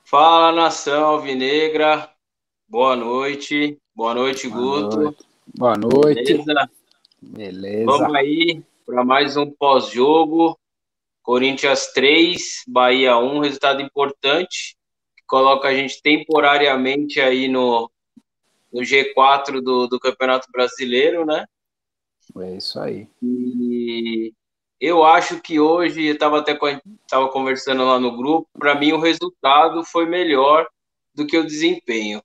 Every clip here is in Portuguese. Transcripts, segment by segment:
Fala, nação alvinegra. Boa noite. Boa noite, Boa Guto. noite. Boa noite. Beleza? Vamos Beleza. aí para mais um pós-jogo. Corinthians 3, Bahia 1, resultado importante, que coloca a gente temporariamente aí no G4 do Campeonato Brasileiro, né? É isso aí. E eu acho que hoje, eu estava tava conversando lá no grupo, para mim o resultado foi melhor do que o desempenho,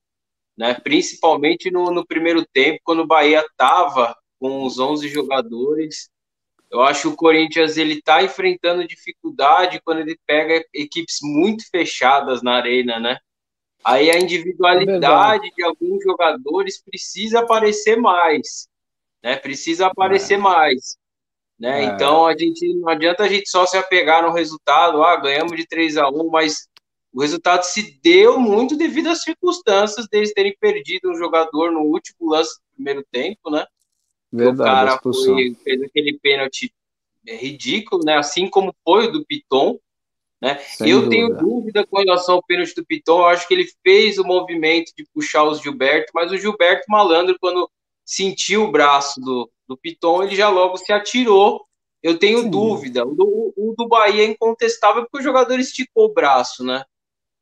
né? Principalmente no primeiro tempo, quando o Bahia estava com os 11 jogadores. Eu acho que o Corinthians ele está enfrentando dificuldade quando ele pega equipes muito fechadas na arena, né? Aí a É verdade. individualidade de alguns jogadores precisa aparecer mais, né? Precisa aparecer É, mais, né? é, Então a gente não adianta a gente só se apegar no resultado, ganhamos de 3-1, mas o resultado se deu muito devido às circunstâncias deles terem perdido um jogador no último lance do primeiro tempo, né? Que o verdade, a cara expulsão. fez aquele pênalti ridículo, né? Assim como foi o do Piton, né? Sem Eu tenho dúvida. dúvida com relação ao pênalti do Piton. Eu acho que ele fez o movimento de puxar o Gilberto, mas o Gilberto malandro, quando sentiu o braço do Piton, ele já logo se atirou. Eu tenho Sim. dúvida. O do Bahia é incontestável porque o jogador esticou o braço, né?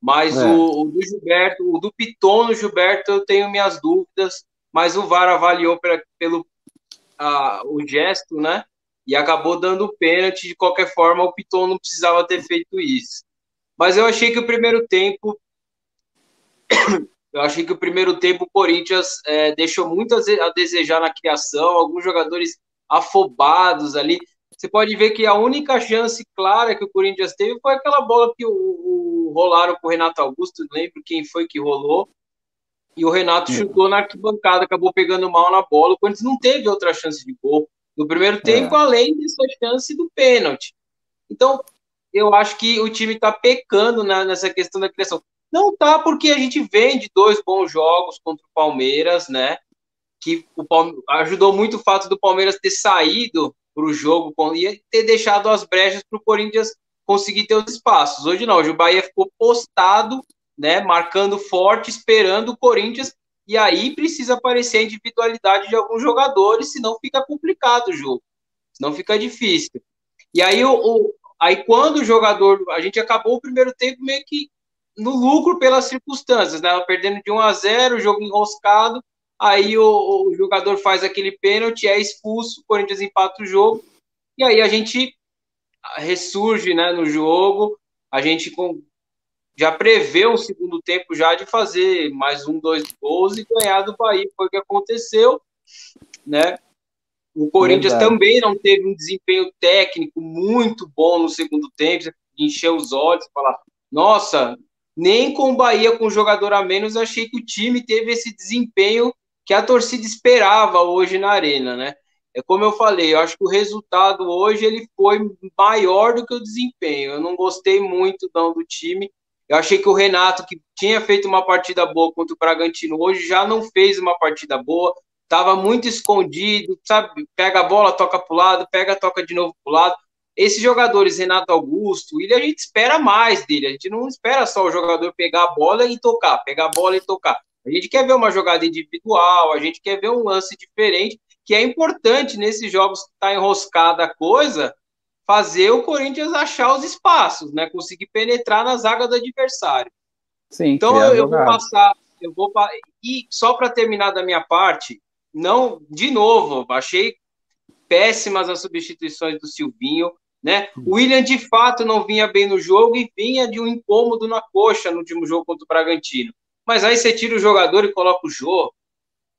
Mas É, o do Gilberto, o do Piton no Gilberto, eu tenho minhas dúvidas. Mas o VAR avaliou pelo o gesto, né? E acabou dando o pênalti. De qualquer forma, o Piton não precisava ter feito isso. Mas eu achei que o primeiro tempo o Corinthians deixou muito a desejar na criação, alguns jogadores afobados ali. Você pode ver que a única chance clara que o Corinthians teve foi aquela bola que rolaram com o Renato Augusto, não lembro quem foi que rolou, e o Renato chutou na arquibancada, acabou pegando mal na bola. O Corinthians não teve outra chance de gol no primeiro tempo, é. além dessa chance do pênalti. Então, eu acho que o time está pecando nessa questão da criação. Não tá porque a gente vem de dois bons jogos contra o Palmeiras, né? Que ajudou muito o fato do Palmeiras ter saído para o jogo e ter deixado as brechas para o Corinthians conseguir ter os espaços. Hoje não, hoje o Bahia ficou postado, né? Marcando forte, esperando o Corinthians, e aí precisa aparecer a individualidade de alguns jogadores, senão fica complicado o jogo, senão fica difícil. E aí, aí quando o jogador. A gente acabou o primeiro tempo meio que no lucro pelas circunstâncias, né? Perdendo de 1-0, o jogo enroscado. Aí o jogador faz aquele pênalti, é expulso, o Corinthians empata o jogo. E aí a gente ressurge, né, no jogo. A gente já prevê o segundo tempo já de fazer mais um, dois gols e ganhar do Bahia. Foi o que aconteceu, né? O Corinthians Verdade. também não teve um desempenho técnico muito bom no segundo tempo, encher os olhos e falar: nossa, nem com o Bahia com um jogador a menos achei que o time teve esse desempenho que a torcida esperava hoje na Arena, né? É como eu falei, eu acho que o resultado hoje ele foi maior do que o desempenho. Eu não gostei muito não, do time. Eu achei que o Renato, que tinha feito uma partida boa contra o Bragantino, hoje já não fez uma partida boa, estava muito escondido, sabe? Pega a bola, toca para o lado, pega, toca de novo para o lado. Esses jogadores, Renato Augusto, ele a gente espera mais dele. A gente não espera só o jogador pegar a bola e tocar, pegar a bola e tocar. A gente quer ver uma jogada individual, a gente quer ver um lance diferente, que é importante nesses jogos que está enroscada a coisa, fazer o Corinthians achar os espaços, né? Conseguir penetrar na zaga do adversário. Sim, Então criar eu vou jogadas. passar, e só para terminar da minha parte, não, de novo, achei péssimas as substituições do Silvinho, né? O William de fato não vinha bem no jogo e vinha de um incômodo na coxa no último jogo contra o Bragantino. Mas aí você tira o jogador e coloca o Jô,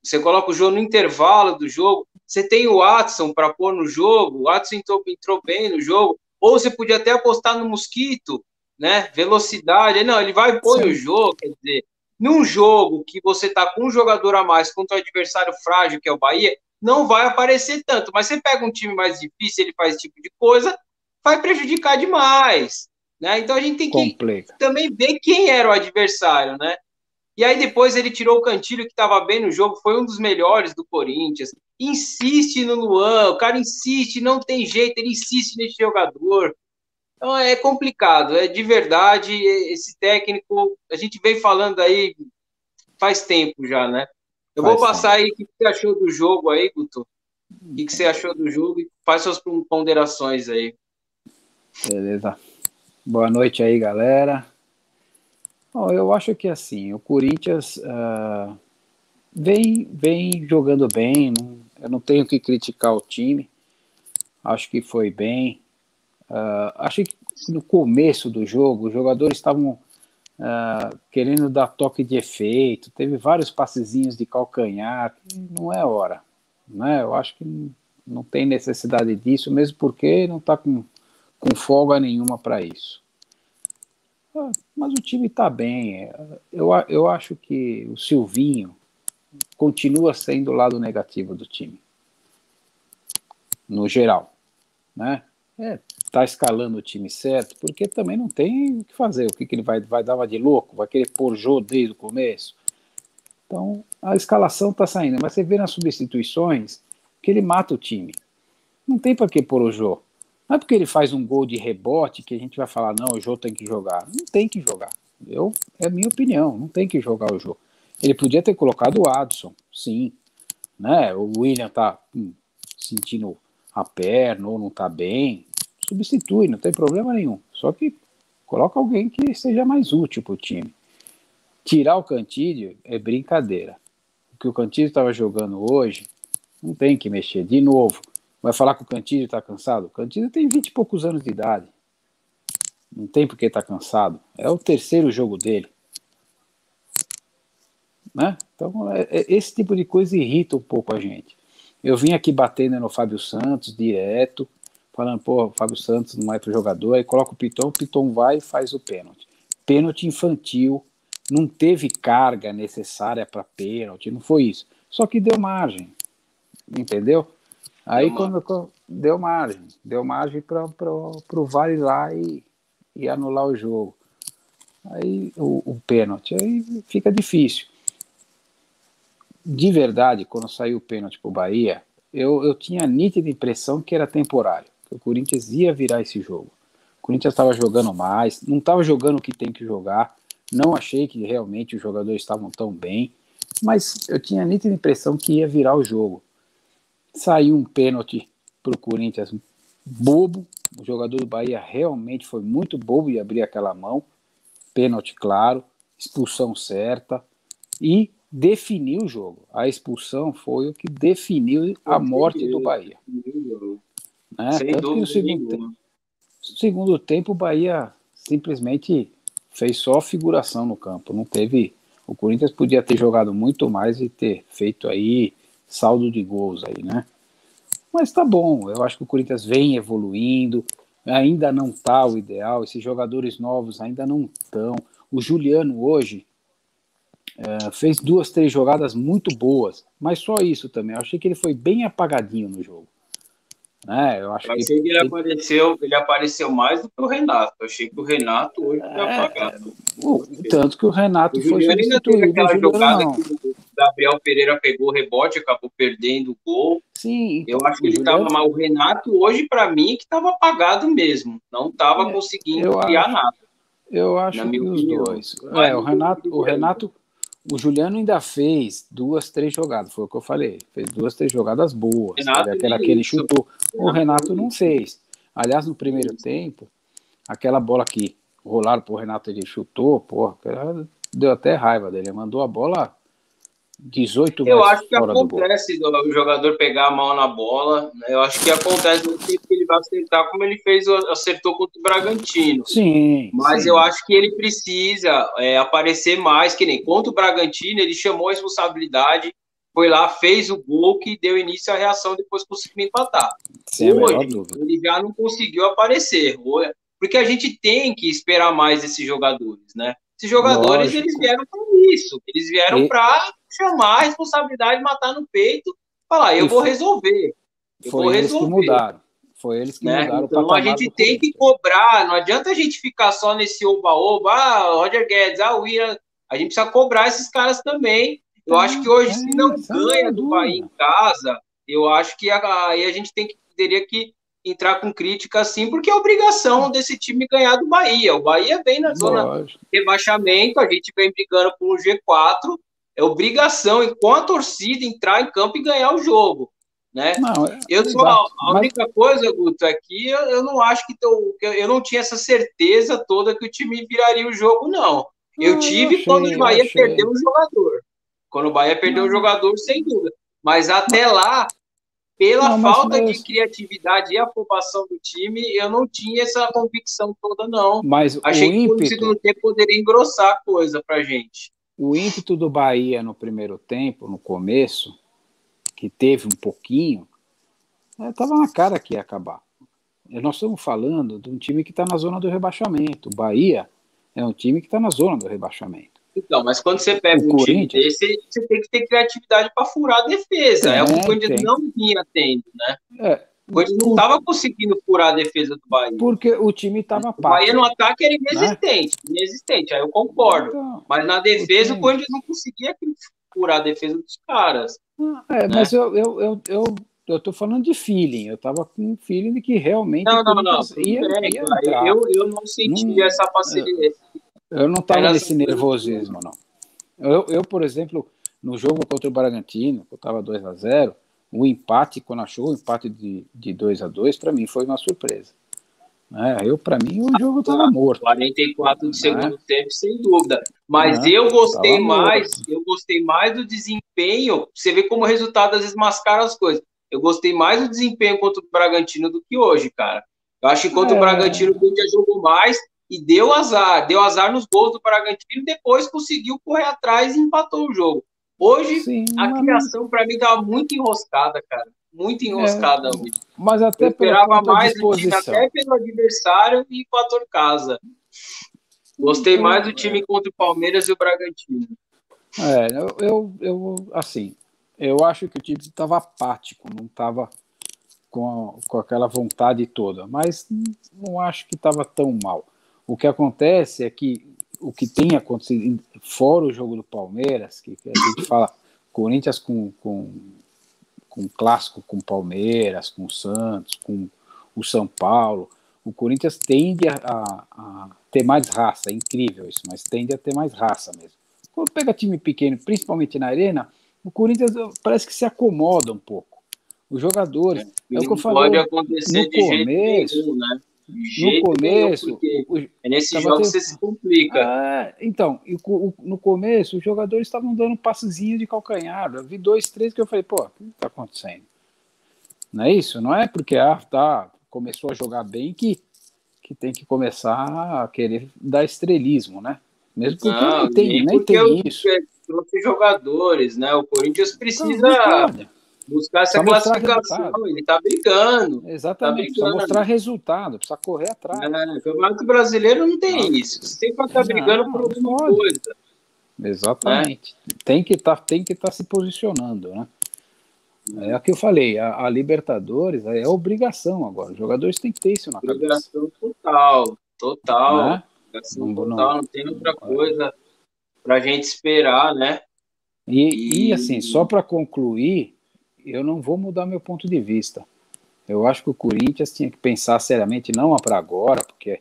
você coloca o Jô no intervalo do jogo, você tem o Watson para pôr no jogo, o Watson entrou bem no jogo, ou você podia até apostar no Mosquito, né? Velocidade. Não, ele vai e põe o Sim, jogo, quer dizer, num jogo que você está com um jogador a mais contra um adversário frágil, que é o Bahia, não vai aparecer tanto. Mas você pega um time mais difícil, ele faz esse tipo de coisa, vai prejudicar demais, né? Então a gente tem que complica. também ver quem era o adversário, né? E aí depois ele tirou o Cantilho, que estava bem no jogo, foi um dos melhores do Corinthians. Insiste no Luan, o cara insiste, não tem jeito, ele insiste nesse jogador. Então é complicado, é de verdade, esse técnico, a gente vem falando aí faz tempo já, né? Eu vou Faz passar tempo. aí o que você achou do jogo aí, Guto. O que você achou do jogo e faz suas ponderações aí. Beleza. Boa noite aí, galera. Bom, eu acho que assim, o Corinthians vem jogando bem, eu não tenho que criticar o time, acho que foi bem. Acho que no começo do jogo, os jogadores estavam querendo dar toque de efeito, teve vários passezinhos de calcanhar, que não é hora, né? Eu acho que não tem necessidade disso, mesmo porque não está com folga nenhuma para isso. Mas o time está bem. Eu acho que o Silvinho continua sendo o lado negativo do time, no geral, né? Tá escalando o time certo, porque também não tem o que fazer. O que ele vai dar uma de louco? Vai querer pôr Jô desde o começo? Então, a escalação tá saindo, mas você vê nas substituições que ele mata o time. Não tem para que pôr o Jô. Não é porque ele faz um gol de rebote que a gente vai falar, não, o Jô tem que jogar. Não tem que jogar. É a minha opinião, não tem que jogar o Jô. Ele podia ter colocado o Adson, sim, né? O William tá sentindo a perna ou não tá bem, substitui, não tem problema nenhum. Só que coloca alguém que seja mais útil para o time. Tirar o Cantídio é brincadeira. O que o Cantídio estava jogando hoje, não tem que mexer. De novo, vai falar que o Cantídio está cansado? O Cantídio tem 20 e poucos anos de idade. Não tem por que estar cansado. É o terceiro jogo dele. Né? Então, esse tipo de coisa irrita um pouco a gente. Eu vim aqui batendo no Fábio Santos direto, falando, pô, o Fábio Santos não é pro jogador, aí coloca o Piton vai e faz o pênalti. Pênalti infantil, não teve carga necessária para pênalti, não foi isso. Só que deu margem, entendeu? Aí quando deu margem para o VAR ir lá e anular o jogo. Aí o pênalti, aí fica difícil. De verdade, quando saiu o pênalti pro Bahia, eu tinha a nítida impressão que era temporário, que o Corinthians ia virar esse jogo. O Corinthians estava jogando mais, não estava jogando o que tem que jogar, não achei que realmente os jogadores estavam tão bem, mas eu tinha a nítida impressão que ia virar o jogo. Saiu um pênalti pro Corinthians bobo, o jogador do Bahia realmente foi muito bobo de abrir aquela mão, pênalti claro, expulsão certa, e definiu o jogo. A expulsão foi o que definiu a morte do Bahia. Né? Sem Tanto que no dúvida nenhuma. segundo tempo o Bahia simplesmente fez só figuração no campo. Não teve. O Corinthians podia ter jogado muito mais e ter feito aí saldo de gols aí, né? Mas tá bom, eu acho que o Corinthians vem evoluindo, ainda não tá o ideal, esses jogadores novos ainda não estão. O Juliano hoje fez 2, 3 jogadas muito boas, mas só isso também. Eu achei que ele foi bem apagadinho no jogo. Né? Eu acho Eu que achei que ele apareceu mais do que o Renato. Eu achei que o Renato hoje foi apagado. tanto que o O Renato foi Juliano ainda teve substituído, o aquela Juliano jogada não. que o Gabriel Pereira pegou o rebote, acabou perdendo o gol. Sim, Eu então, acho que o ele estava Juliano, mal. O Renato, hoje, para mim, que estava apagado mesmo. Não estava conseguindo eu criar acho, nada, eu na acho minha que os opinião. dois. Mas O não Renato, conseguia ainda. o Juliano ainda fez 2, 3 jogadas, foi o que eu falei. Fez 2, 3 jogadas boas. Teve Renato aquela que nem ele isso. chutou. O Renato Renato nem não isso. fez. Aliás, no primeiro tempo, aquela bola que rolaram pro Renato, ele chutou, porra, deu até raiva dele. Ele mandou a bola 18 Eu metros acho que fora do gol. acontece do jogador pegar a mão na bola, né? Eu acho que acontece no tempo que ele vai acertar, como ele fez, acertou contra o Bragantino. Sim, Mas eu sim. acho que ele precisa aparecer mais, que nem contra o Bragantino, ele chamou a responsabilidade, foi lá, fez o gol que deu início à reação, depois conseguiu empatar. Sem a menor Hoje, dúvida. ele já não conseguiu aparecer, porque a gente tem que esperar mais desses jogadores, né? Esses jogadores, eles Lógico. vieram para isso, eles vieram E, para chamar a responsabilidade, matar no peito, falar, e eu vou resolver, eu vou foi eles que resolver, mudaram. Foi eles que né? mudaram o Então a patamar gente do tem que Corinthians. cobrar, não adianta a gente ficar só nesse oba-oba, Roger Guedes, William, a gente precisa cobrar esses caras também. Eu acho que hoje, se não Sem a ganha menor do Bahia dúvida. em casa, eu acho que aí a gente teria que entrar com crítica assim, porque é obrigação desse time ganhar do Bahia. O Bahia vem na zona Lógico. de rebaixamento, a gente vem brigando com o G4, é obrigação, e com a torcida, entrar em campo e ganhar o jogo, né? Não, Eu só, exato. a única coisa, Guto, é que eu não acho que eu não tinha essa certeza toda que o time viraria o jogo, não. Eu tive quando o Eu Bahia achei. perdeu o jogador. Quando o Bahia perdeu o Não, jogador, sem dúvida. Mas até lá, pela não, falta de criatividade e aprovação do time, eu não tinha essa convicção toda, não. mas Achei que no segundo tempo poderia engrossar a coisa pra gente. o ímpeto do Bahia no primeiro tempo, no começo, que teve um pouquinho, estava na cara que ia acabar. Nós estamos falando de um time que está na zona do rebaixamento. O Bahia é um time que está na zona do rebaixamento. Então, mas quando você pega um time desse, você tem que ter criatividade para furar a defesa. É o que o Corinthians não vinha tendo, né? O Corinthians não estava conseguindo furar a defesa do Bahia. Porque o time estava apático. O Bahia no ataque era inexistente, aí eu concordo. Então, mas na defesa o Corinthians não conseguia furar a defesa dos caras. Né? Mas eu tô falando de feeling. Eu tava com um feeling de que realmente não, ia entrar. Eu não senti essa facilidade. Eu não estava nesse nervosismo, não. Eu, por exemplo, no jogo contra o Bragantino, que eu estava 2-0, o empate, quando achou o empate de 2-2, para mim foi uma surpresa. Para mim, o jogo estava morto. 44 de segundo tempo, sem dúvida. Mas eu gostei mais do desempenho. Você vê como o resultado às vezes mascara as coisas. Eu gostei mais do desempenho contra o Bragantino do que hoje, cara. Eu acho que contra o Bragantino o Corinthians jogou mais e deu azar. Deu azar nos gols do Bragantino e depois conseguiu correr atrás e empatou o jogo. Hoje, a criação, para mim, estava muito enroscada, cara. Muito enroscada hoje. Mas até eu esperava mais do time, até pelo adversário e fator casa. Gostei mais do time contra o Palmeiras e o Bragantino. Eu acho que o time estava apático, não estava com aquela vontade toda, mas não acho que estava tão mal. O que acontece é que o que tem acontecido, fora o jogo do Palmeiras, que a gente fala Corinthians com clássico com o Palmeiras, com o Santos, com o São Paulo, o Corinthians tende a ter mais raça, é incrível isso, mas tende a ter mais raça mesmo. Quando pega time pequeno, principalmente na arena, o Corinthians parece que se acomoda um pouco. Os jogadores, é o que eu falei, pode acontecer no começo, jeito nenhum, né? No começo, é nesse jogo que você se complica. Então, no começo, os jogadores estavam dando um passezinho de calcanhar. Eu vi 2, 3 que eu falei, pô, o que está acontecendo? Não é isso? Não é porque começou a jogar bem que tem que começar a querer dar estrelismo, né? Mesmo porque nem tem isso. Trouxe jogadores, né? O Corinthians precisa buscar essa classificação, ele tá brigando. Exatamente, precisa mostrar resultado, precisa correr atrás. O Campeonato Brasileiro não tem isso. Você sempre está brigando por alguma coisa. Exatamente. Né? Tem que estar se posicionando, né? É o que eu falei, a Libertadores é obrigação agora. Os jogadores têm que ter isso na cabeça. Obrigação total. Né? Não tem outra coisa pra gente esperar, né? E assim, só para concluir, eu não vou mudar meu ponto de vista. Eu acho que o Corinthians tinha que pensar seriamente, não para agora, porque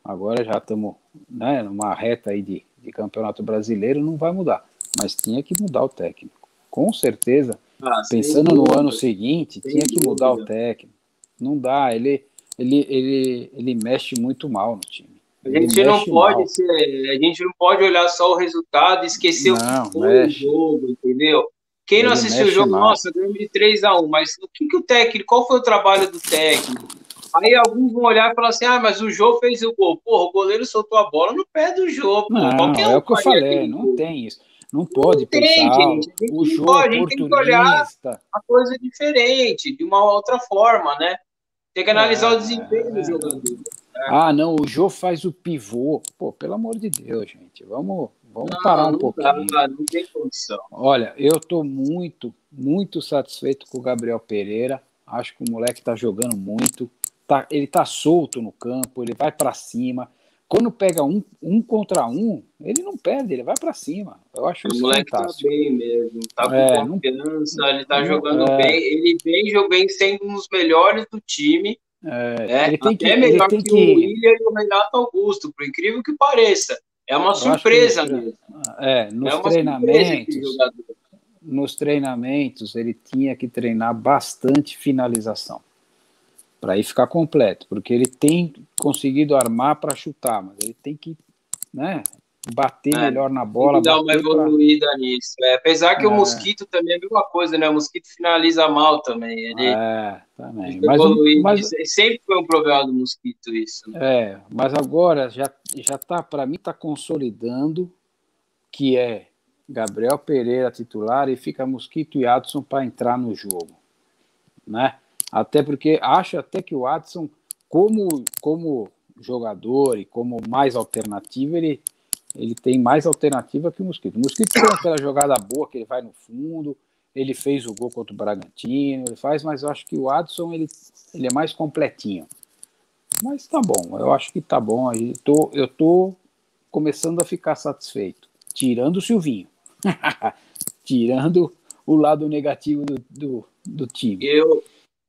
agora já estamos, né, numa reta aí de Campeonato Brasileiro, não vai mudar. Mas tinha que mudar o técnico. Com certeza, pensando no ano seguinte, tinha que mudar o técnico. Não dá, ele mexe muito mal no time. A gente não pode olhar só o resultado e esquecer o que foi o jogo, entendeu? Quem não assistiu o jogo, nossa, ganhamos de 3-1, mas o técnico, qual foi o trabalho do técnico? Aí alguns vão olhar e falar assim, mas o Jô fez o gol. Porra, o goleiro soltou a bola no pé do Jô. Não, é o que eu falei, não tem isso. Não pode pensar, gente. O Jô oportunista. A gente tem que olhar a coisa diferente, de uma outra forma, né? Tem que analisar o desempenho do jogador. Não, o Jô faz o pivô. Pô, pelo amor de Deus, gente. Vamos parar um pouquinho. Não tem condição. Olha, eu estou muito, muito satisfeito com o Gabriel Pereira. Acho que o moleque está jogando muito. Ele está solto no campo, ele vai para cima. Quando pega um contra um, ele não perde, ele vai para cima. Eu acho isso fantástico. O moleque tá bem mesmo, tá com confiança, ele tá jogando bem. Ele vem sendo um dos melhores do time. Até ele melhor tem que o que, William e o Renato Augusto, por incrível que pareça. É uma eu acho que surpresa mesmo. É nos uma surpresa esse treinamentos, jogador. ele tinha que treinar bastante finalização para aí ficar completo, porque ele tem conseguido armar para chutar, mas ele tem que, né, bater É, melhor na tem bola, que dar uma bater para. evoluída nisso. Apesar que o Mosquito também é a mesma coisa, né? O Mosquito finaliza mal também. Ele Também. precisa evoluir nisso. Sempre foi um problema do Mosquito isso, né? Mas agora já tá, para mim, tá consolidando que é Gabriel Pereira titular e fica Mosquito e Adson para entrar no jogo, né? Até porque acho até que o Adson, como jogador e como mais alternativa, ele tem mais alternativa que o Mosquito. O Mosquito tem aquela jogada boa que ele vai no fundo, ele fez o gol contra o Bragantino, ele faz, mas eu acho que o Adson ele é mais completinho. Mas tá bom, eu acho que tá bom. Eu tô começando a ficar satisfeito. Tirando o Silvinho. Tirando o lado negativo do time.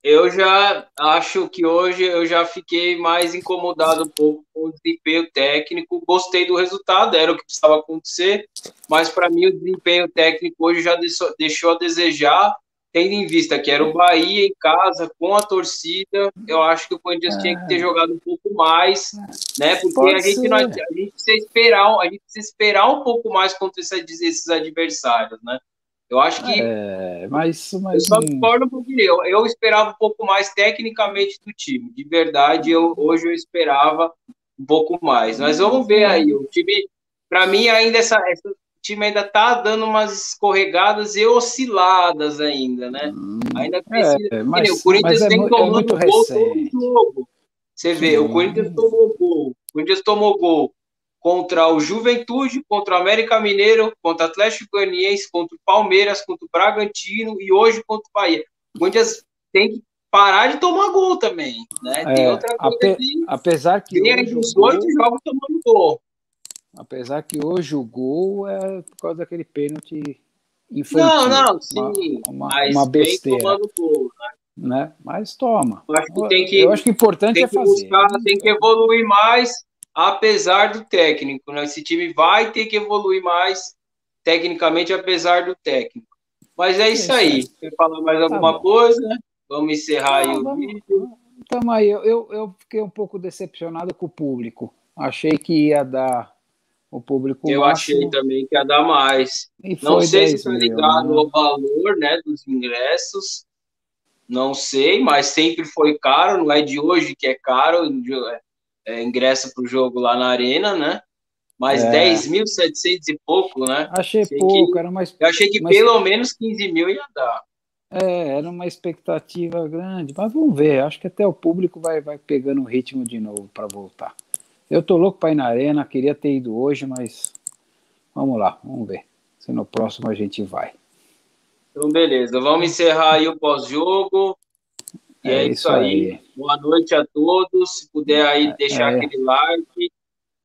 Eu já acho que hoje eu já fiquei mais incomodado um pouco com o desempenho técnico. Gostei do resultado, era o que precisava acontecer, mas para mim o desempenho técnico hoje já deixou a desejar, tendo em vista que era o Bahia em casa, com a torcida. Eu acho que o Corinthians tinha que ter jogado um pouco mais, né? Porque Pode ser. a gente precisa esperar um pouco mais contra esses adversários, né? Eu acho que eu Mas só discordo um pouquinho. Eu esperava um pouco mais tecnicamente do time. De verdade, hoje eu esperava um pouco mais. Mas vamos ver aí. O time, para mim, ainda o time ainda tá dando umas escorregadas e osciladas ainda, né? Ainda precisa. Que nem o mas Corinthians vem é muito tomando gol todo recente. jogo. Você vê, o Corinthians Sim. tomou gol. O Corinthians tomou gol contra o Juventude, contra o América Mineiro, contra o Atlético Goianiense, contra o Palmeiras, contra o Bragantino e hoje contra o Bahia. O Corinthians tem que parar de tomar gol também, né? Tem outra coisa que Apesar que vem aí hoje o dos 8 gol, jogos tomando gol. apesar que hoje o gol é por causa daquele pênalti Não, infantil, não, sim, uma mas vem besteira, tomando gol. né? Mas toma. Eu acho que Eu acho que o importante é fazer. buscar, tem que evoluir mais, apesar do técnico, né? Esse time vai ter que evoluir mais tecnicamente, apesar do técnico. Mas é É isso isso aí. aí. Quer falar mais Tá alguma bom. coisa? Vamos encerrar aí Não, o vamos. vídeo. Tamo aí. Eu fiquei um pouco decepcionado com o público. Achei que ia dar o público Eu achei máximo também que ia dar mais. e Não foi sei se 10 está mil, ligado né? ao valor, né, dos ingressos. Não sei, mas sempre foi caro. Não é de hoje que é caro ingresso para o jogo lá na Arena, né? Mas É, 10.700 e pouco, né? achei pouco, Eu achei que pelo menos 15 mil ia dar. era uma expectativa grande, mas vamos ver. Acho que até o público vai pegando o ritmo de novo para voltar. Eu tô louco para ir na arena, queria ter ido hoje, mas vamos lá, vamos ver. Se no próximo a gente vai. Então, beleza. Vamos encerrar aí o pós-jogo. E É é isso isso aí. aí. Boa noite a todos. Se puder aí deixar É, aquele like,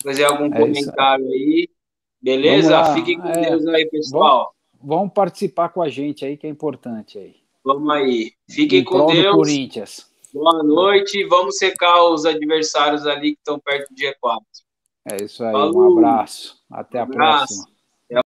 fazer algum é isso aí. comentário aí. Vamos Beleza? lá. Fiquem com Deus aí, Vamos, pessoal. vamos participar com a gente aí, que é importante aí. Vamos aí. Fiquem Em com prol do Deus. Corinthians. Boa noite. Vamos secar os adversários ali que estão perto do G4. É isso aí. Um Falou. abraço. Um Até a abraço. próxima.